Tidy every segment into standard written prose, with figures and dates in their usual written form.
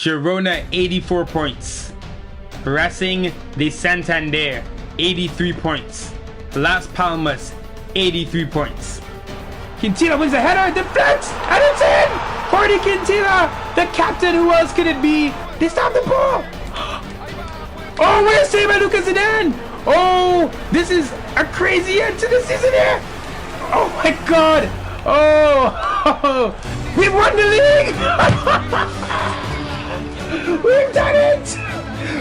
Girona, 84 points. Racing de Santander, 83 points. Las Palmas, 83 points. Quintila wins the header, deflects, and it's in! Jordi Quintila, the captain, who else could it be? They stopped the ball! Oh, what a save by Lucas Zidane! Oh, this is a crazy end to the season here! Oh my god! Oh, we've won the league! We've done it!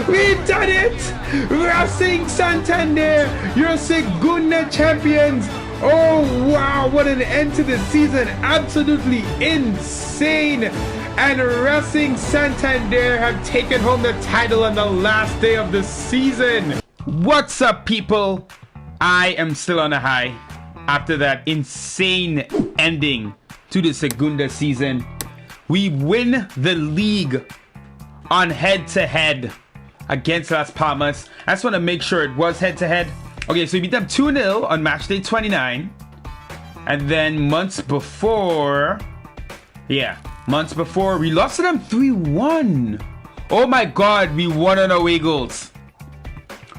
We've done it! Racing Santander, you're Segunda champions! Oh wow, what an end to the season! Absolutely insane! And Racing Santander have taken home the title on the last day of the season. What's up, people? I am still on a high after that insane ending to the Segunda season. We win the league on head-to-head against Las Palmas. I just want to make sure it was head-to-head. Okay, so we beat them 2-0 on match day 29. And then months before, we lost to them 3-1. Oh my god, we won on away goals.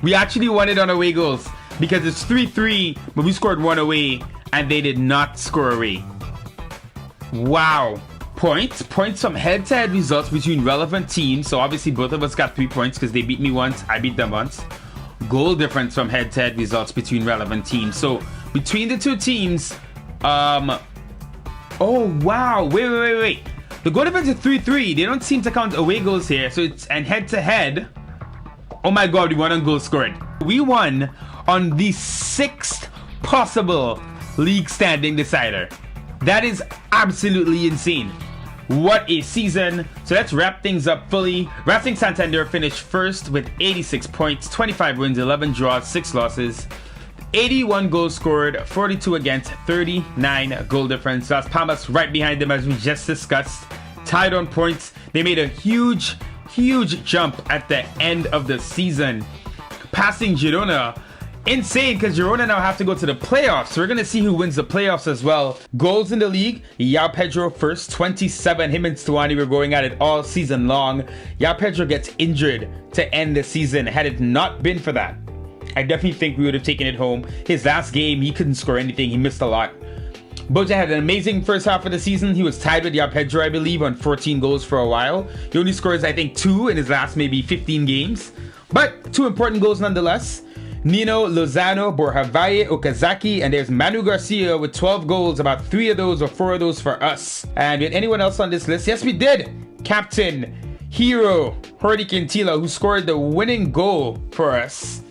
We actually won it on away goals because it's 3-3, but we scored one away and they did not score away. Wow. Points from head-to-head results between relevant teams. So obviously both of us got 3 points because they beat me once, I beat them once. Goal difference from head-to-head results between relevant teams. So between the two teams, oh wow, wait. The goal difference is 3-3. They don't seem to count away goals here. So it's, and head-to-head, oh my god, we won on goals scored. We won on the 6th possible league standing decider. That is absolutely insane. What a season. So let's wrap things up fully. Racing Santander finished first with 86 points, 25 wins, 11 draws, 6 losses, 81 goals scored, 42 against, 39 goal difference. Las Palmas right behind them, as we just discussed, tied on points. They made a huge jump at the end of the season, passing Girona. Insane, because Girona now have to go to the playoffs. So we're going to see who wins the playoffs as well. Goals in the league, Yao Pedro first, 27. Him and Stuani were going at it all season long. Yao Pedro gets injured to end the season. Had it not been for that, I definitely think we would have taken it home. His last game, he couldn't score anything. He missed a lot. Boja had an amazing first half of the season. He was tied with Yao Pedro, I believe, on 14 goals for a while. He only scores, I think, 2 in his last maybe 15 games. But 2 important goals nonetheless. Nino, Lozano, Borja Valle, Okazaki, and there's Manu Garcia with 12 goals. About 3 of those or 4 of those for us. And did anyone else on this list? Yes, we did. Captain, hero, Jordi Quintila, who scored the winning goal for us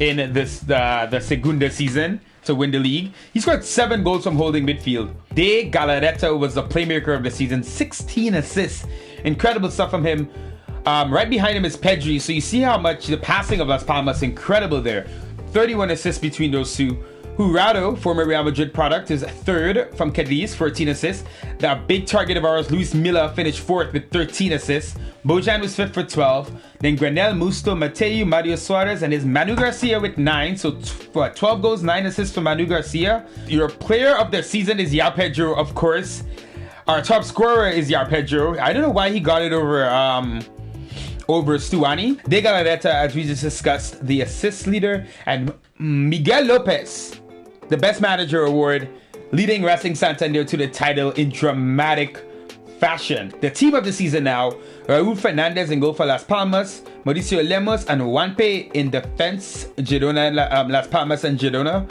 in this the Segunda season to win the league. He scored 7 goals from holding midfield. De Galarreta was the playmaker of the season, 16 assists. Incredible stuff from him. Right behind him is Pedri, so you see how much the passing of Las Palmas is incredible there. 31 assists between those two. Jurado, former Real Madrid product, is 3rd from Cadiz, 14 assists. The big target of ours, Luis Milla, finished 4th with 13 assists. Bojan was 5th for 12. Then Granel, Musto, Mateo, Mario Suarez, and his Manu Garcia with 9. So 12 goals, 9 assists for Manu Garcia. Your player of the season is Yao Pedro, of course. Our top scorer is Yao Pedro. I don't know why he got it over Stuani. De Galarreta, as we just discussed, the assist leader, and Miguel Lopez, the best manager award, leading Racing Santander to the title in dramatic fashion. The team of the season now, Raul Fernandez in goal for Las Palmas, Mauricio Lemos and Juanpe in defense, Girona, Las Palmas and Girona.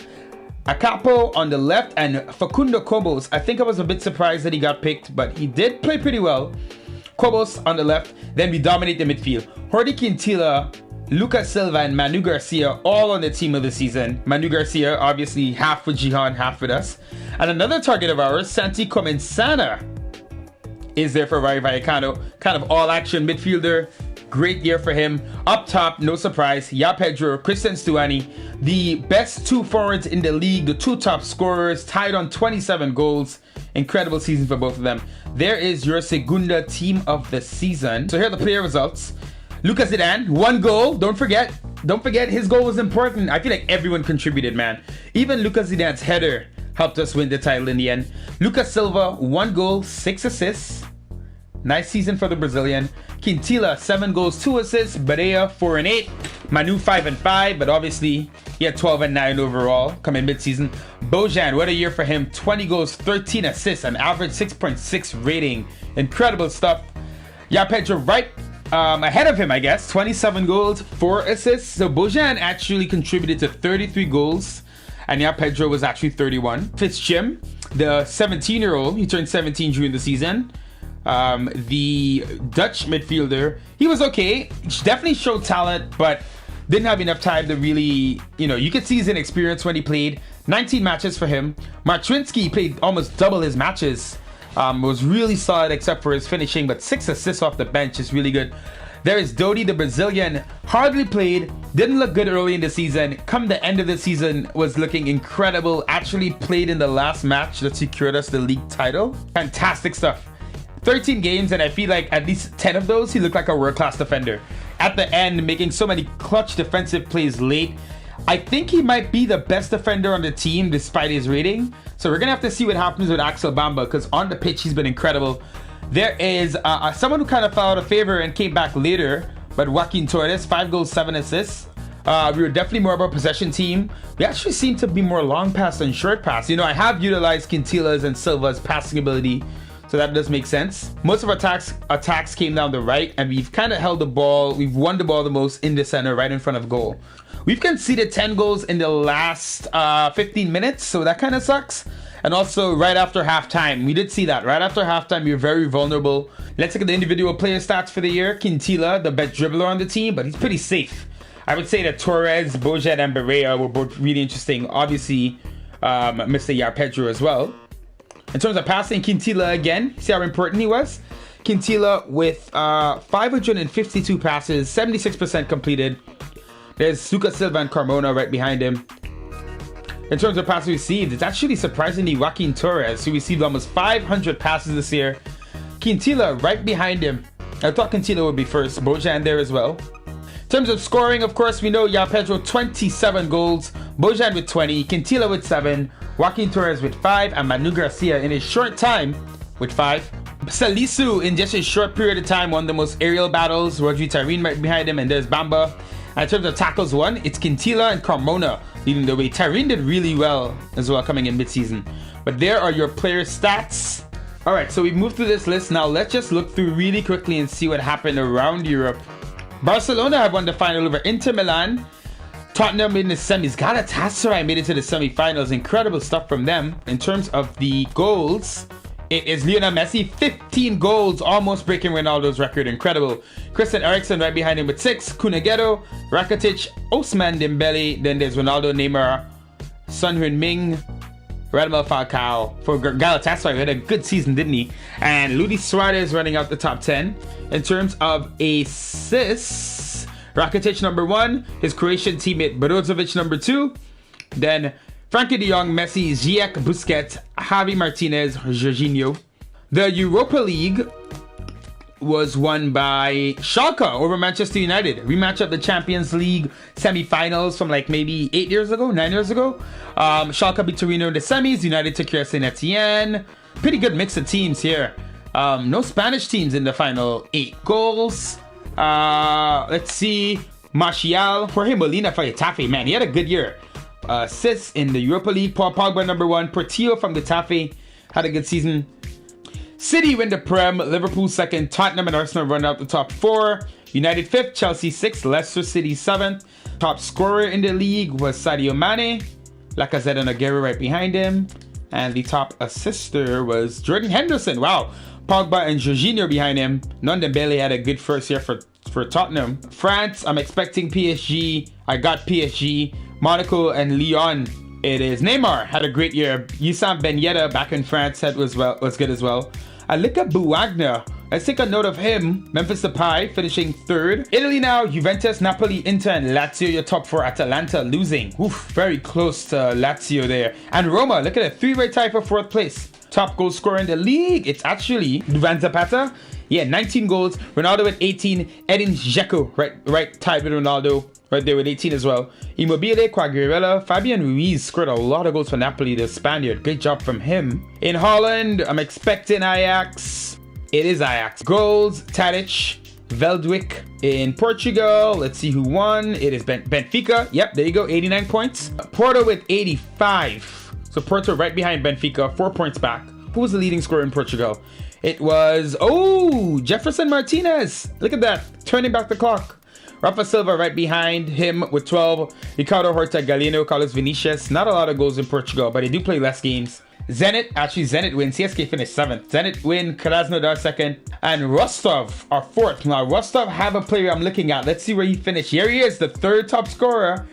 Acapo on the left and Facundo Cobos. I think I was a bit surprised that he got picked, but he did play pretty well. Cobos on the left, then we dominate the midfield. Jordi Quintila, Lucas Silva, and Manu Garcia all on the team of the season. Manu Garcia, obviously half with Gijon, half with us. And another target of ours, Santi Comensana, is there for Rayo Vallecano. Kind of all-action midfielder. Great year for him. Up top, no surprise, Yao Pedro, Christian Stuani, the best 2 forwards in the league, the 2 top scorers, tied on 27 goals. Incredible season for both of them. There is your Segunda team of the season. So here are the player results. Lucas Zidane, 1 goal. Don't forget his goal was important. I feel like everyone contributed, man. Even Lucas Zidane's header helped us win the title in the end. Lucas Silva, 1 goal, 6 assists. Nice season for the Brazilian. Quintila, 7 goals, 2 assists. Barea, 4 and 8. Manu, 5 and 5, but obviously he had 12 and 9 overall coming mid-season. Bojan, what a year for him. 20 goals, 13 assists, an average 6.6 rating. Incredible stuff. Yeah, Pedro right ahead of him, I guess. 27 goals, 4 assists. So Bojan actually contributed to 33 goals. And yeah, Pedro was actually 31. Fitzjim, the 17-year-old, he turned 17 during the season. The Dutch midfielder, he was okay. He definitely showed talent, but didn't have enough time to really, you could see his inexperience when he played. 19 matches for him. Martwinski played almost double his matches. Was really solid except for his finishing, but 6 assists off the bench is really good. There is Dodi, the Brazilian, hardly played, didn't look good early in the season. Come the end of the season, was looking incredible. Actually played in the last match that secured us the league title. Fantastic stuff. 13 games, and I feel like at least 10 of those, he looked like a world-class defender. At the end, making so many clutch defensive plays late. I think he might be the best defender on the team despite his rating. So we're going to have to see what happens with Axel Bamba, because on the pitch, he's been incredible. There is someone who kind of fell out of favor and came back later, but Joaquin Torres, 5 goals, 7 assists. We were definitely more of a possession team. We actually seem to be more long pass than short pass. I have utilized Quintila's and Silva's passing ability, so that does make sense. Most of our attacks came down the right, and we've kind of held the ball. We've won the ball the most in the center, right in front of goal. We've conceded 10 goals in the last 15 minutes, so that kind of sucks. And also right after halftime, we did see that. Right after halftime, we were very vulnerable. Let's look at the individual player stats for the year. Quintila, the best dribbler on the team, but he's pretty safe. I would say that Torres, Bojan, and Barea were both really interesting. Obviously, Mr. Yar Pedro as well. In terms of passing, Quintila again, see how important he was? Quintila with 552 passes, 76% completed. There's Lucas Silva and Carmona right behind him. In terms of passes received, it's actually surprisingly Joaquin Torres, who received almost 500 passes this year. Quintila right behind him. I thought Quintila would be first. Bojan there as well. In terms of scoring, of course, we know Yao Pedro 27 goals, Bojan with 20, Quintila with 7, Joaquin Torres with 5, and Manu Garcia in a short time with 5. Salisu in just a short period of time won the most aerial battles. Rodri Tyrene right behind him, and there's Bamba. And in terms of tackles won, it's Quintila and Carmona leading the way. Tyrene did really well as well coming in mid-season. But there are your player stats. Alright, so we've moved through this list. Now let's just look through really quickly and see what happened around Europe. Barcelona have won the final over Inter Milan. Tottenham made in the semis. Galatasaray made it to the semi-finals. Incredible stuff from them. In terms of the goals, it is Lionel Messi, 15 goals, almost breaking Ronaldo's record. Incredible. Christian Eriksen right behind him with 6. Kun Agüero, Rakitic, Ousmane Dembele. Then there's Ronaldo, Neymar, Son Heung-min, Radamel Falcao. For Galatasaray, he had a good season, didn't he? And Luis Suarez running out the top 10. In terms of assists, Rakitic number 1, his Croatian teammate Brozovic number 2. Then Frankie de Jong, Messi, Ziyech, Busquets, Javi Martinez, Jorginho. The Europa League was won by Schalke over Manchester United. Rematch of the Champions League semi-finals from like maybe 9 years ago. Schalke beat Torino in the semis. United took care of Saint Etienne. Pretty good mix of teams here. No Spanish teams in the final 8 goals. Let's see. Martial, Jorge Molina for Getafe. Man, he had a good year. Assists in the Europa League. Paul Pogba number 1. Portillo from Getafe had a good season. City win the Prem. Liverpool 2nd. Tottenham and Arsenal run out the top 4. United 5th. Chelsea 6th. Leicester City 7th. Top scorer in the league was Sadio Mane. Lacazette and Aguero right behind him. And the top assister was Jordan Henderson. Wow. Pogba and Jorginho behind him. Dembele had a good first year for Tottenham. France, I'm expecting PSG. I got PSG. Monaco and Lyon. It is Neymar had a great year. Wissam Ben Yedder back in France was good as well. Alika Buwagna. Let's take a note of him. Memphis Depay finishing 3rd. Italy now. Juventus, Napoli, Inter, and Lazio. Your top 4. Atalanta losing. Oof, very close to Lazio there. And Roma. Look at it. 3-way tie for 4th place. Top goal scorer in the league. It's actually Duvan Zapata. Yeah, 19 goals. Ronaldo with 18. Edin Dzeko right tied with Ronaldo. Right there with 18 as well. Immobile, Quagliarella, Fabian Ruiz scored a lot of goals for Napoli, the Spaniard. Great job from him. In Holland, I'm expecting Ajax. It is Ajax. Goals, Tadic, Veldwijk in Portugal. Let's see who won. It is Benfica. Yep, there you go, 89 points. Porto with 85. So Porto right behind Benfica, 4 points back. Who was the leading scorer in Portugal? It was, Jefferson Martinez. Look at that, turning back the clock. Rafa Silva right behind him with 12. Ricardo Horta, Galeno, Carlos Vinicius. Not a lot of goals in Portugal, but they do play less games. Zenit win. CSK finished 7th. Zenit win, Krasnodar 2nd. And Rostov are 4th. Now, Rostov have a player I'm looking at. Let's see where he finished. Here he is, the 3rd top scorer.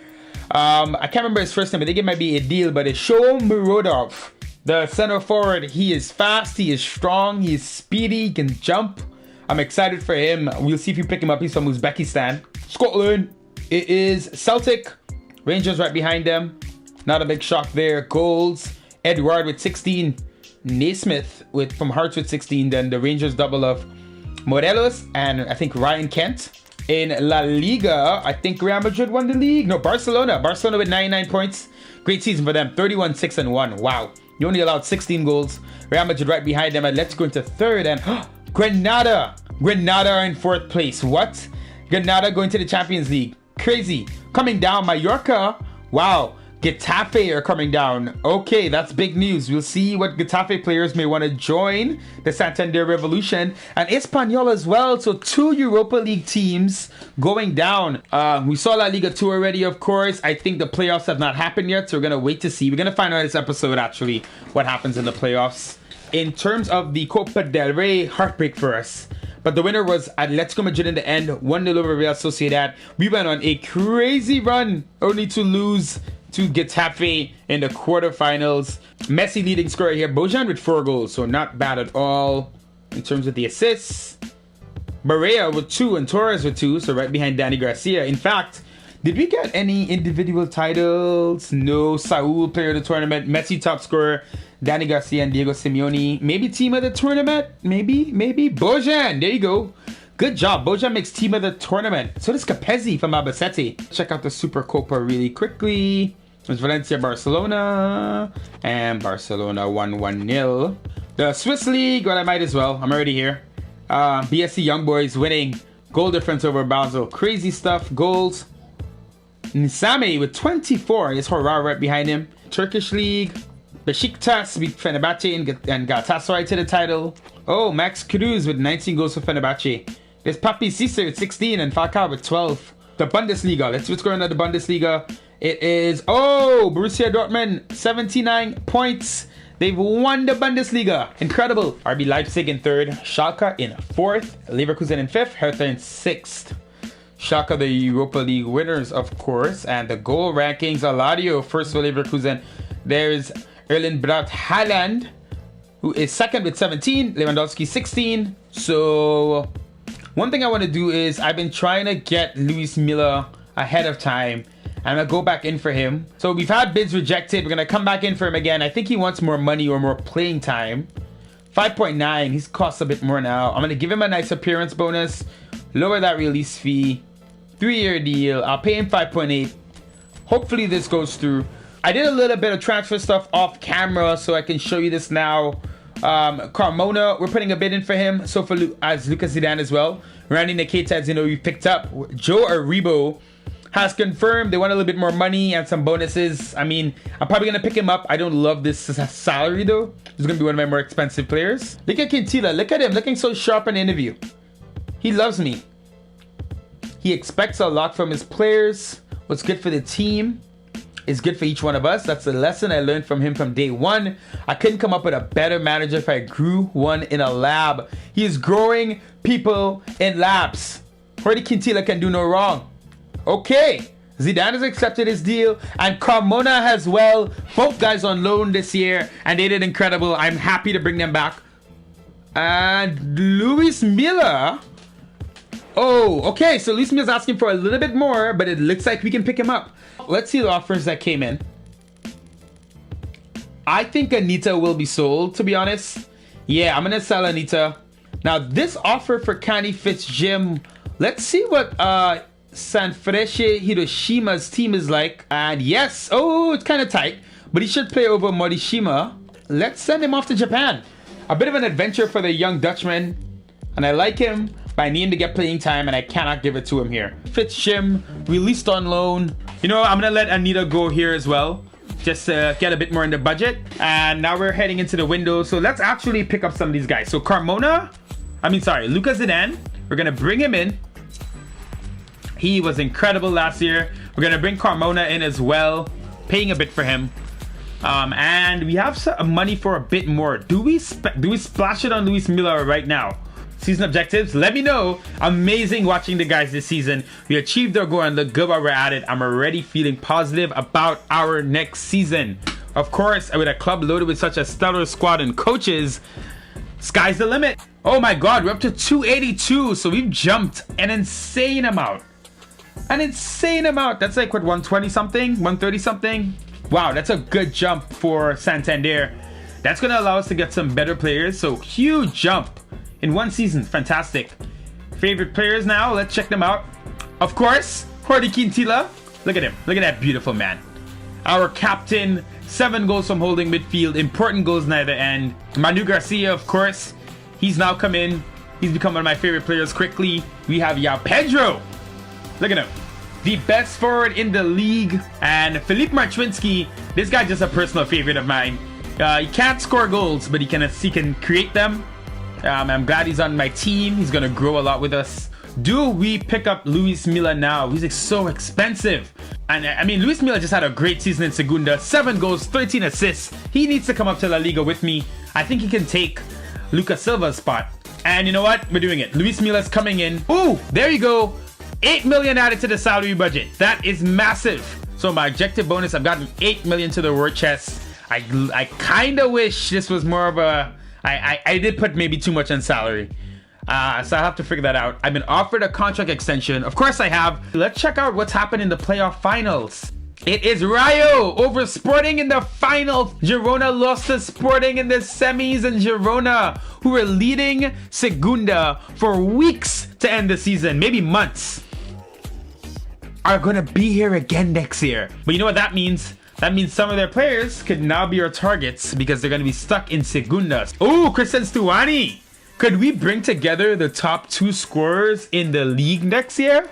I can't remember his first name. I think it might be Adil, but it's Show Murodov. The center forward, he is fast, he is strong, he is speedy, he can jump. I'm excited for him. We'll see if you pick him up. He's from Uzbekistan. Scotland. It is Celtic. Rangers right behind them. Not a big shock there. Goals. Edward with 16. Naismith from Hearts with 16. Then the Rangers double of Morelos and I think Ryan Kent. In La Liga, I think Real Madrid won the league. No, Barcelona. Barcelona with 99 points. Great season for them. 31-6-1. Wow. You only allowed 16 goals. Real Madrid right behind them. And let's go into 3rd. And Granada. Granada are in 4th place. What? Granada going to the Champions League. Crazy. Coming down, Mallorca. Wow. Getafe are coming down. Okay, that's big news. We'll see what Getafe players may want to join the Santander Revolution. And Espanyol as well. So 2 Europa League teams going down. We saw La Liga 2 already, of course. I think the playoffs have not happened yet. So we're going to wait to see. We're going to find out this episode, actually, what happens in the playoffs. In terms of the Copa del Rey, heartbreak for us. But the winner was Atletico Madrid in the end, 1-0 over Real Sociedad. We went on a crazy run, only to lose to Getafe in the quarterfinals. Messi leading scorer here. Bojan with 4 goals, so not bad at all in terms of the assists. Barea with 2 and Torres with 2, so right behind Danny Garcia. In fact, did we get any individual titles? No. Saul, player of the tournament. Messi, top scorer. Danny Garcia and Diego Simeone. Maybe team of the tournament? Maybe. Bojan, there you go. Good job. Bojan makes team of the tournament. So does Capezzi from Albacete. Check out the Super Copa really quickly. There's Valencia, Barcelona. And Barcelona won 1-0. The Swiss League, well, I might as well. I'm already here. BSC Young Boys winning. Goal difference over Basel. Crazy stuff. Goals. Nisame with 24. Is Horar right behind him. Turkish League. Besiktas beat Fenerbahce and Galatasaray to the title. Oh, Max Cruz with 19 goals for Fenerbahce. There's Papi Cisse with 16 and Falcao with 12. The Bundesliga. Let's see what's going on in the Bundesliga. It is, Borussia Dortmund, 79 points. They've won the Bundesliga. Incredible. RB Leipzig in 3rd. Schalke in 4th. Leverkusen in 5th. Hertha in 6th. Schalke, the Europa League winners, of course. And the goal rankings. Alario, first for Leverkusen. There's Erling Braut Haaland, who is 2nd with 17. Lewandowski 16. So one thing I want to do is I've been trying to get Luis Milla ahead of time. I'm going to go back in for him. So we've had bids rejected. We're going to come back in for him again. I think he wants more money or more playing time. 5.9. He's cost a bit more now. I'm going to give him a nice appearance bonus. Lower that release fee. 3-year deal. I'll pay him 5.8. Hopefully this goes through. I did a little bit of transfer stuff off camera, so I can show you this now. Carmona, we're putting a bid in for him. So as Lucas Zidane as well. Randy Nikita, as you know, we picked up. Joe Aribo has confirmed they want a little bit more money and some bonuses. I mean, I'm probably going to pick him up. I don't love this salary, though. He's going to be one of my more expensive players. Look at Quintila. Look at him looking so sharp in the interview. He loves me. He expects a lot from his players. What's good for the team is good for each one of us. That's the lesson I learned from him from day one. I couldn't come up with a better manager if I grew one in a lab. He is growing people in labs. Jordi Quintila can do no wrong. Okay, Zidane has accepted his deal, and Carmona as well. Both guys on loan this year, and they did incredible. I'm happy to bring them back. And Luis Milla. Oh, okay, so Luis Milla's asking for a little bit more, but it looks like we can pick him up. Let's see the offers that came in. I think Anita will be sold, to be honest. Yeah, I'm going to sell Anita. Now, this offer for Canny Fitzjim, let's see what Sanfrecce Hiroshima's team is like. And yes, it's kind of tight, but he should play over Morishima. Let's send him off to Japan. A bit of an adventure for the young Dutchman. and I like him, but I need him to get playing time, and I cannot give it to him here. Fitz Shim, released on loan. You know, I'm gonna let Anita go here as well, just to get a bit more in the budget. And now we're heading into the window, so let's actually pick up some of these guys. So Lucas Zidane, we're gonna bring him in. He was incredible last year. We're gonna bring Carmona in as well, paying a bit for him. And we have some money for a bit more. Do we splash it on Luis Milla right now? Season objectives, let me know. Amazing watching the guys this season. We achieved our goal and look good while we're at it. I'm already feeling positive about our next season. Of course, with a club loaded with such a stellar squad and coaches, sky's the limit. Oh my god, we're up to 282, so we've jumped an insane amount. That's like what, 120 something, 130 something. Wow, that's a good jump for Santander. That's gonna allow us to get some better players. So huge jump in one season. Fantastic. Favorite players now, let's check them out. Of course, Jordi Quintilla. Look at him. Look at that beautiful man. Our captain, 7 goals from holding midfield, important goals near the end. Manu Garcia, of course, he's now come in. He's become one of my favorite players quickly. We have João Pedro. Look at him. The best forward in the league. And Filip Marczynski, this guy just a personal favorite of mine. He can't score goals, but he can create them. I'm glad he's on my team. He's gonna grow a lot with us. Do we pick up Luis Milla now? He's like so expensive. And I mean, Luis Milla just had a great season in Segunda. 7 goals, 13 assists. He needs to come up to La Liga with me. I think he can take Lucas Silva's spot. And you know what? We're doing it. Luis Milla's coming in. Ooh, there you go. 8 million added to the salary budget. That is massive. So my objective bonus, I've gotten 8 million to the war chest. I kind of wish this was more of a... I did put maybe too much on salary. So I'll have to figure that out. I've been offered a contract extension. Of course I have. Let's check out what's happened in the playoff finals. It is Rayo over Sporting in the final. Girona lost to Sporting in the semis, and Girona, who were leading Segunda for weeks to end the season, maybe months, are going to be here again next year. But you know what that means? That means some of their players could now be our targets because they're going to be stuck in Segunda. Oh, Christian Stuani. Could we bring together the top 2 scorers in the league next year?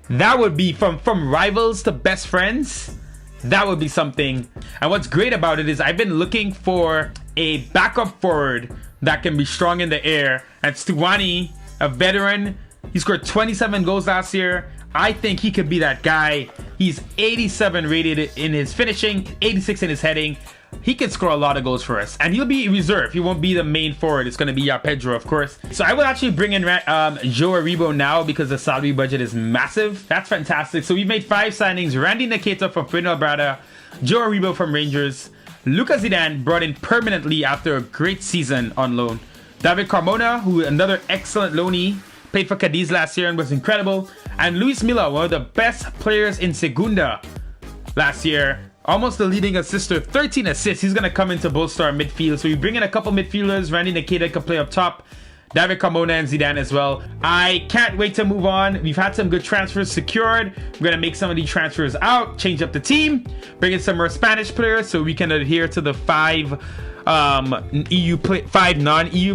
That would be from rivals to best friends. That would be something. And what's great about it is I've been looking for a backup forward that can be strong in the air. And Stuani, a veteran, he scored 27 goals last year. I think he could be that guy. He's 87 rated in his finishing, 86 in his heading. He can score a lot of goals for us. And he'll be reserve. He won't be the main forward. It's going to be João Pedro, of course. So I will actually bring in Joe Aribo now because the salary budget is massive. That's fantastic. So we made 5 signings. Randy Nikita from Fuenlabrada, Joe Aribo from Rangers, Lucas Zidane brought in permanently after a great season on loan, David Carmona, who another excellent loanee, played for Cadiz last year and was incredible, and Luis Milla, one of the best players in Segunda last year. Almost the leading assister, 13 assists. He's going to come into bolster our midfield. So we bring in a couple midfielders. Randy Nikita can play up top. David Carmona and Zidane as well. I can't wait to move on. We've had some good transfers secured. We're going to make some of these transfers out, change up the team, bring in some more Spanish players so we can adhere to the 5 non-EU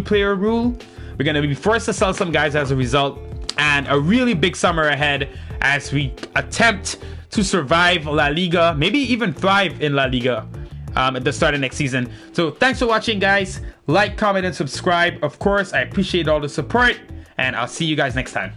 player rule. We're going to be forced to sell some guys as a result. And a really big summer ahead as we attempt to survive La Liga, maybe even thrive in La Liga at the start of next season. So thanks for watching, guys. Like, comment, and subscribe. Of course, I appreciate all the support, and I'll see you guys next time.